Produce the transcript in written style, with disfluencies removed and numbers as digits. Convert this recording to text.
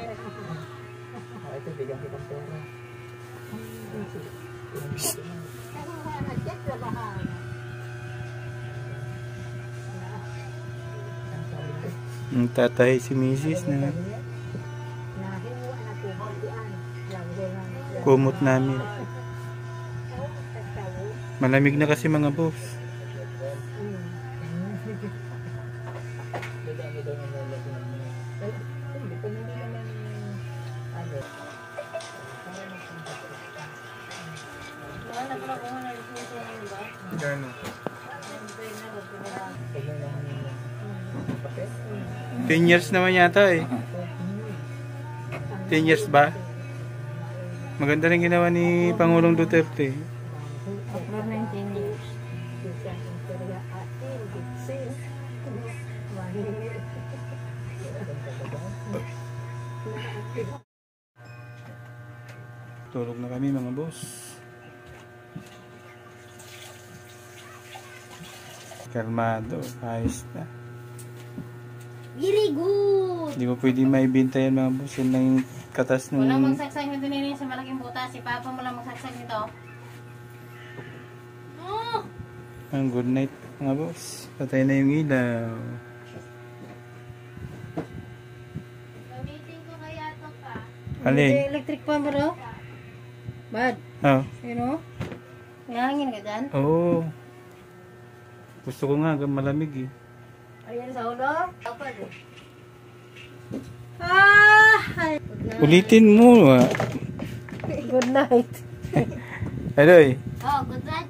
Ito, bigyan kitang pera. Ang tatay si Mrs. na kumot namin. Malamig na kasi mga boss. Gano? 10 years naman yata eh. 10 years ba? Maganda rin ginawa ni Pangulong Duterte. After 19 years. Tulog na kami mga boss. Kalmado, ayos na. Very good! Hindi mo pwede maibinta yan mga boss. Yan lang yung katas nung... Walang magsaksag nito nila sa malaking butas. Si Papa mo lang magsaksag nito. Oh! Ang good night mga boss. Patay na yung ilaw. Gamitin ko kaya ito pa. Alin? Electric pa bro? Bad? Oh. You know? May hangin ka dyan? Oo. Gusto ko nga malamig eh. Ayan sa ulo? Kapag eh. Ah! Ulitin mo ah. Good night. Hello eh. Oh, good night.